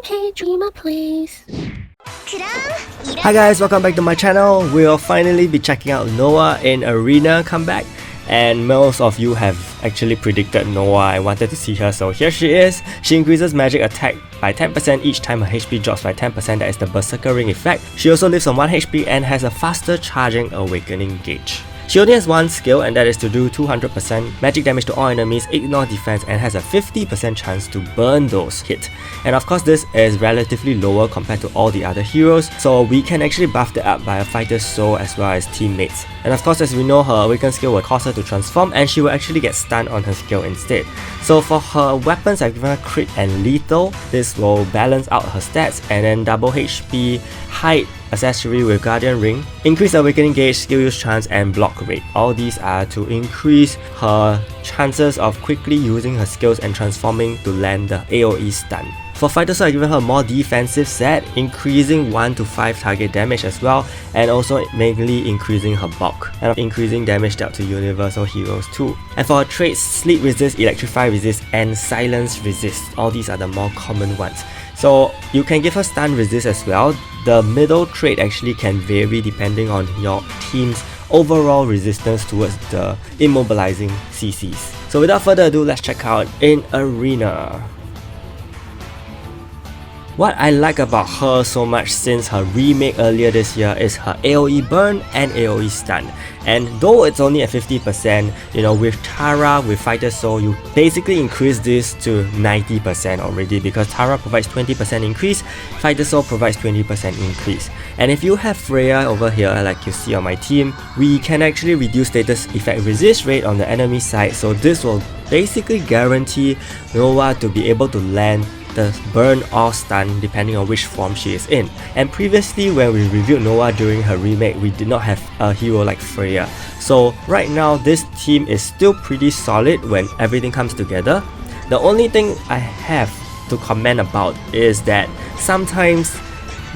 Hey dreamer, please. Hi guys, welcome back to my channel. We'll finally be checking out Noa and Arena comeback, and most of you have actually predicted Noa and wanted to see her, so here she is. She increases magic attack by 10% each time her HP drops by 10%, that is the Berserker ring effect. She also lives on 1 HP and has a faster charging awakening gauge. She only has one skill, and that is to do 200% magic damage to all enemies, ignore defense, and has a 50% chance to burn those hit. And of course this is relatively lower compared to all the other heroes, so we can actually buff that up by a fighter's soul as well as teammates. And of course, as we know, her awaken skill will cause her to transform, and she will actually get stunned on her skill instead. So for her weapons, I've given her crit and lethal. This will balance out her stats, and then double HP, height, accessory with guardian ring, increase awakening gauge, skill use chance, and block rate. All these are to increase her chances of quickly using her skills and transforming to land the AoE stun. For fighter soul, I've given her more defensive set, increasing 1 to 5 target damage as well, and also mainly increasing her bulk, and increasing damage dealt to universal heroes too. And for her traits, sleep resist, electrify resist, and silence resist. All these are the more common ones. So you can give her stun resist as well. The middle trait actually can vary depending on your team's overall resistance towards the immobilizing CCs. So without further ado, let's check out in Arena. What I like about her so much since her remake earlier this year is her AoE burn and AoE stun. And though it's only at 50%, with Tara, with Fighter Soul, you basically increase this to 90% already, because Tara provides 20% increase, Fighter Soul provides 20% increase. And if you have Freyja over here, like you see on my team, we can actually reduce status effect resist rate on the enemy side, so this will basically guarantee Noa to be able to land the burn or stun depending on which form she is in. And previously when we reviewed Noa during her remake, we did not have a hero like Freyja. So right now this team is still pretty solid when everything comes together. The only thing I have to comment about is that sometimes,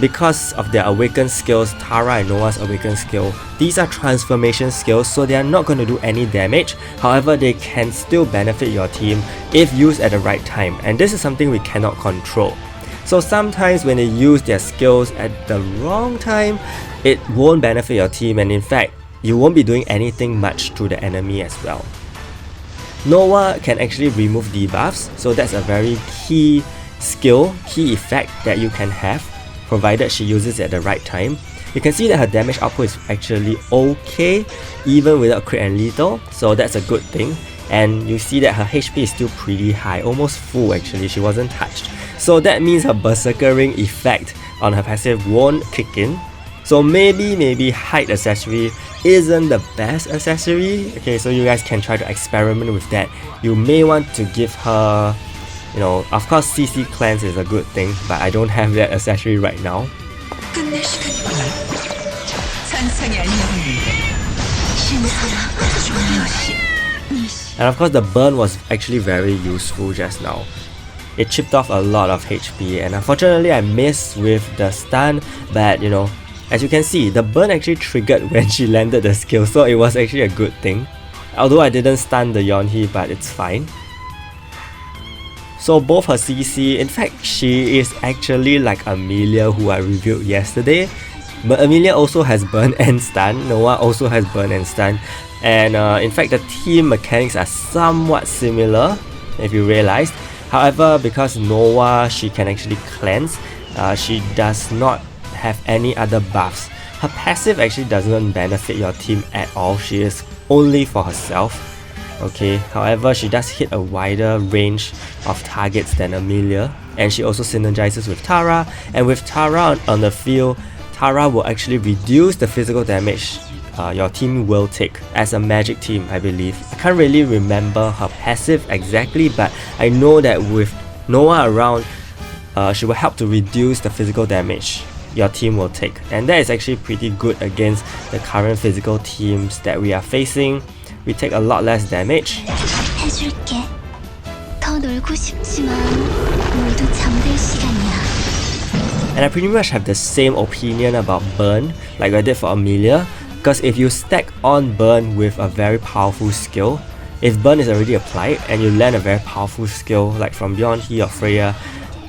because of their awakened skills, Tara and Noa's awakened skill, these are transformation skills, so they are not going to do any damage. However, they can still benefit your team if used at the right time, and this is something we cannot control. So sometimes when they use their skills at the wrong time, it won't benefit your team, and in fact, you won't be doing anything much to the enemy as well. Noa can actually remove debuffs, so that's a very key skill, key effect that you can have, provided she uses it at the right time. You can see that her damage output is actually okay, even without crit and lethal, so that's a good thing. And you see that her HP is still pretty high, almost full actually, she wasn't touched. So that means her Berserker ring effect on her passive won't kick in. So maybe height accessory isn't the best accessory. Okay, so you guys can try to experiment with that. You may want to give her, of course CC cleanse is a good thing, but I don't have that accessory right now. And of course the burn was actually very useful just now. It chipped off a lot of HP, and unfortunately I missed with the stun, but as you can see, the burn actually triggered when she landed the skill, so it was actually a good thing. Although I didn't stun the Yonhi, but it's fine. So both her CC, in fact she is actually like Amelia, who I reviewed yesterday. But Amelia also has burn and stun, Noa also has burn and stun. And in fact the team mechanics are somewhat similar, if you realized. However, because Noa, she can actually cleanse, she does not have any other buffs. Her passive actually doesn't benefit your team at all, she is only for herself. Okay, however, she does hit a wider range of targets than Amelia, and she also synergizes with Tara, and with Tara on the field, Tara will actually reduce the physical damage your team will take as a magic team, I believe. I can't really remember her passive exactly, but I know that with Noa around, she will help to reduce the physical damage your team will take, and that is actually pretty good against the current physical teams that we are facing. We take a lot less damage. And I pretty much have the same opinion about burn like I did for Amelia, because if you stack on burn with a very powerful skill, if burn is already applied and you land a very powerful skill like from Yonhi or Freyja,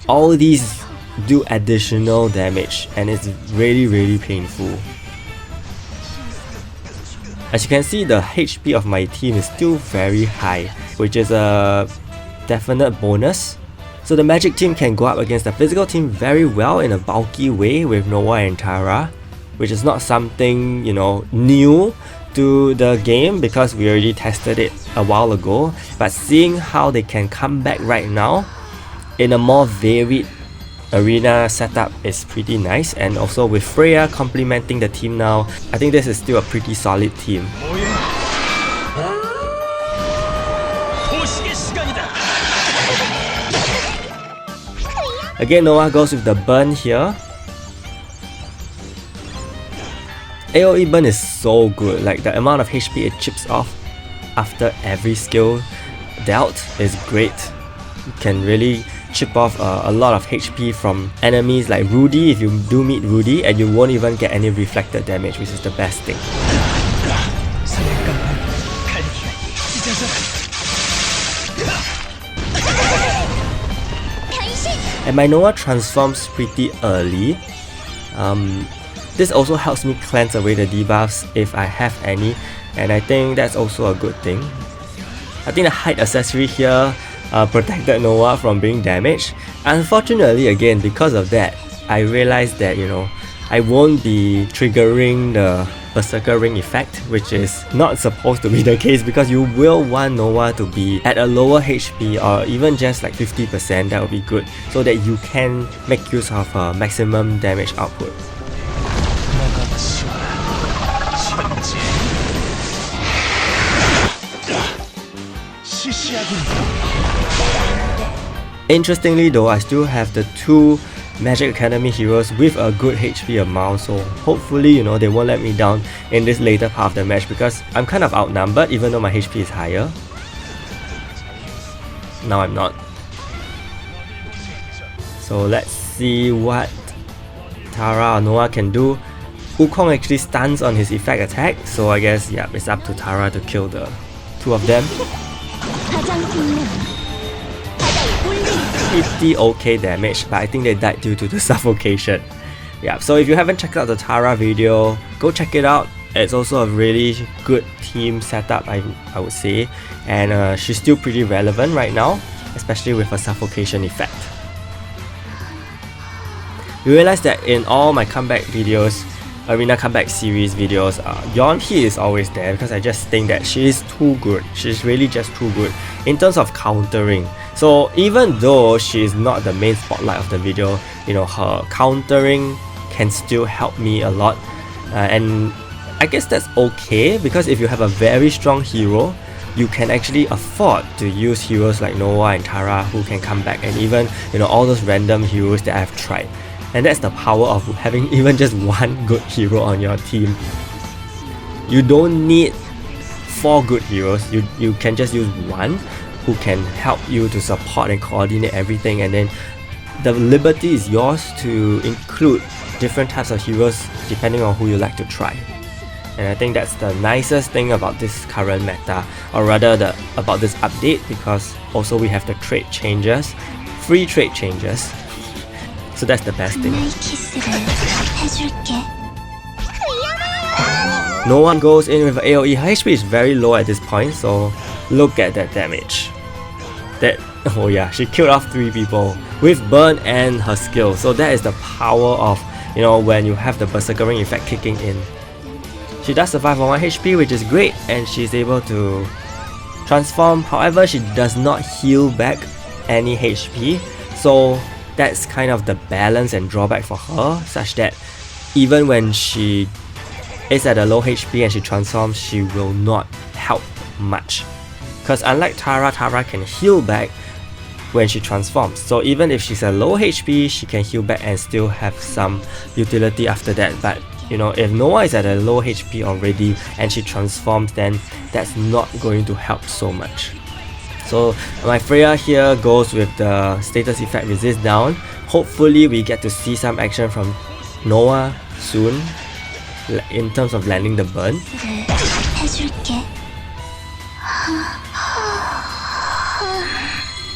all these do additional damage, and it's really painful. As you can see, the HP of my team is still very high, which is a definite bonus. So the magic team can go up against the physical team very well in a bulky way with Noa and Tara, which is not something, you know, new to the game because we already tested it a while ago. But seeing how they can come back right now in a more varied arena setup is pretty nice, and also with Freyja complementing the team now, I think this is still a pretty solid team. Again, Noa goes with the burn here. AoE burn is so good, like the amount of HP it chips off after every skill dealt is great. You can really chip off a lot of HP from enemies like Rudy if you do meet Rudy, and you won't even get any reflected damage, which is the best thing. And my Noa transforms pretty early. This also helps me cleanse away the debuffs if I have any, and I think that's also a good thing. I think the height accessory here protected Noa from being damaged. Unfortunately, again, because of that, I realized that, you know, I won't be triggering the Berserker ring effect, which is not supposed to be the case, because you will want Noa to be at a lower HP or even just like 50%. That would be good, so that you can make use of maximum damage output. Interestingly though, I still have the two Magic Academy heroes with a good HP amount, so hopefully, you know, they won't let me down in this later part of the match, because I'm kind of outnumbered even though my HP is higher. Now I'm not. So let's see what Tara or Noa can do. Wukong actually stuns on his effect attack, so I guess, yeah, it's up to Tara to kill the two of them. Pretty okay damage, but I think they died due to the suffocation. Yeah, so if you haven't checked out the Tara video, go check it out. It's also a really good team setup, I would say, and she's still pretty relevant right now, especially with a suffocation effect. You realize that in all my comeback videos, Arena Comeback series videos, Yeonhee is always there because I just think that she is too good. She's really just too good in terms of countering. So even though she is not the main spotlight of the video, you know, her countering can still help me a lot, and I guess that's okay, because if you have a very strong hero, you can actually afford to use heroes like Noa and Tara who can come back, and even, you know, all those random heroes that I've tried. And that's the power of having even just one good hero on your team. You don't need 4 good heroes, you can just use one who can help you to support and coordinate everything, and then the liberty is yours to include different types of heroes depending on who you like to try. And I think that's the nicest thing about this current meta, or rather about this update, because also we have the trait changes, free trait changes. So that's the best thing. No one goes in with AoE. Her HP is very low at this point, so look at that damage. Oh yeah, she killed off 3 people with burn and her skill. So that is the power of, you know, when you have the Berserker ring effect kicking in. She does survive on 1 HP, which is great, and she's able to transform. However, she does not heal back any HP, so that's kind of the balance and drawback for her, such that even when she is at a low HP and she transforms, she will not help much. Because unlike Tara, Tara can heal back when she transforms. So even if she's at low HP, she can heal back and still have some utility after that. But you know, if Noa is at a low HP already and she transforms, then that's not going to help so much. So my Freyja here goes with the status effect resist down. Hopefully we get to see some action from Noa soon in terms of landing the burn.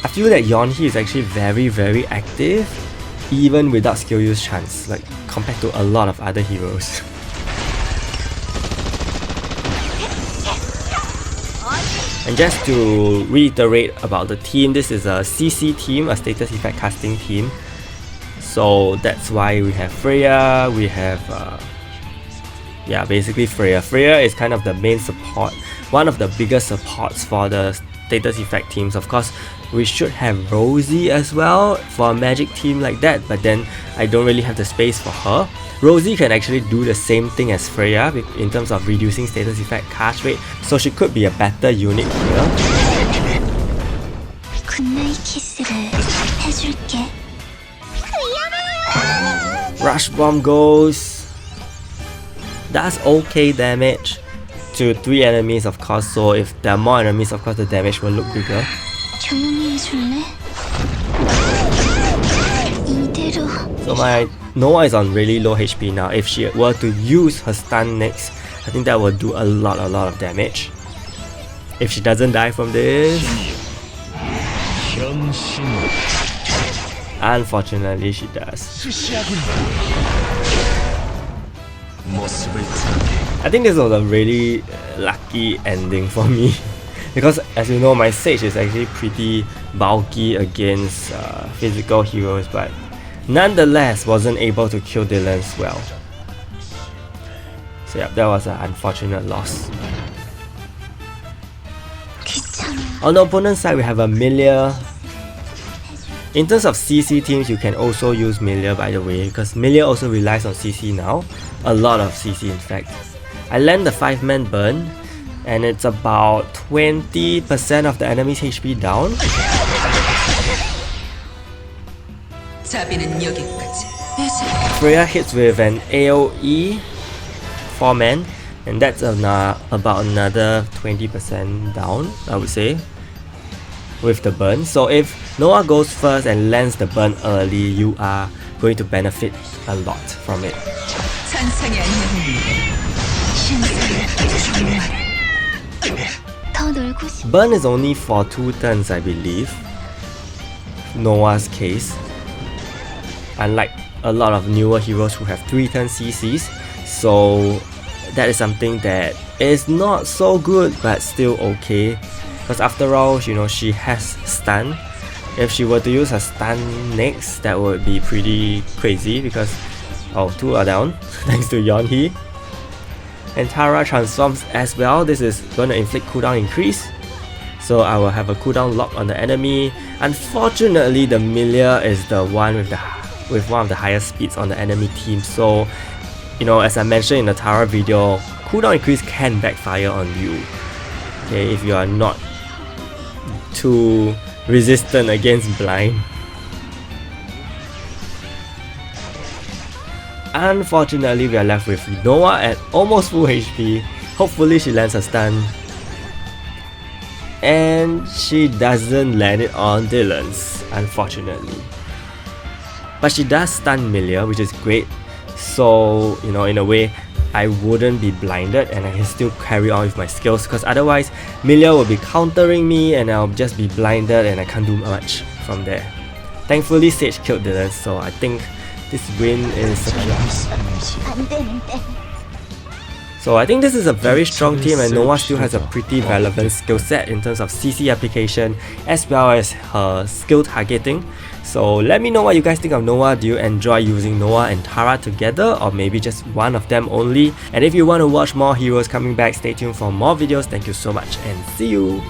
I feel that Yeonhee is actually very active even without skill use chance, like compared to a lot of other heroes. And just to reiterate about the team, this is a CC team, a status effect casting team. So that's why we have Freyja, we have yeah, basically Freyja. Freyja is kind of the main support, one of the biggest supports for the status effect teams. Of course, we should have Rosie as well for a magic team like that, but then I don't really have the space for her. Rosie can actually do the same thing as Freyja in terms of reducing status effect cast rate, so she could be a better unit here. Rush Bomb goes, does okay damage to 3 enemies of course, so if there are more enemies of course the damage will look bigger. So my Noa is on really low HP now. If she were to use her stun next, I think that will do a lot of damage. If she doesn't die from this, unfortunately she does. I think this was a really lucky ending for me because as you know, my Sage is actually pretty bulky against physical heroes, but nonetheless wasn't able to kill Dylan's well. So yeah, that was an unfortunate loss. On the opponent's side, we have a Melia. In terms of CC teams, you can also use Melia, by the way, because Melia also relies on CC now. A lot of CC in fact. I land the 5-man burn, and it's about 20% of the enemy's HP down. Freyja hits with an AoE 4-man, and that's about another 20% down, I would say, with the burn. So if Noa goes first and lands the burn early, you are going to benefit a lot from it. Burn is only for 2 turns, I believe, Noa's case, unlike a lot of newer heroes who have 3-turn CCs. So that is something that is not so good but still okay, because after all, you know, she has stun. If she were to use her stun next, that would be pretty crazy because 2 are down thanks to Yonhee. And Tara transforms as well. This is going to inflict cooldown increase, so I will have a cooldown lock on the enemy. Unfortunately, the Melia is the one with one of the highest speeds on the enemy team, so you know, as I mentioned in the Tara video, cooldown increase can backfire on you, okay, if you are not too resistant against blind. Unfortunately, we are left with Noa at almost full HP. Hopefully she lands a stun, and she doesn't land it on Dylan's, unfortunately. But she does stun Melia, which is great. So, you know, in a way, I wouldn't be blinded and I can still carry on with my skills, because otherwise Melia will be countering me and I'll just be blinded and I can't do much from there. Thankfully, Sage killed Dylan, so I think this win is secure. So I think this is a very strong team, and Noa still has a pretty relevant skill set in terms of CC application as well as her skill targeting. So let me know what you guys think of Noa. Do you enjoy using Noa and Tara together, or maybe just one of them only? And if you want to watch more heroes coming back, stay tuned for more videos. Thank you so much and see you!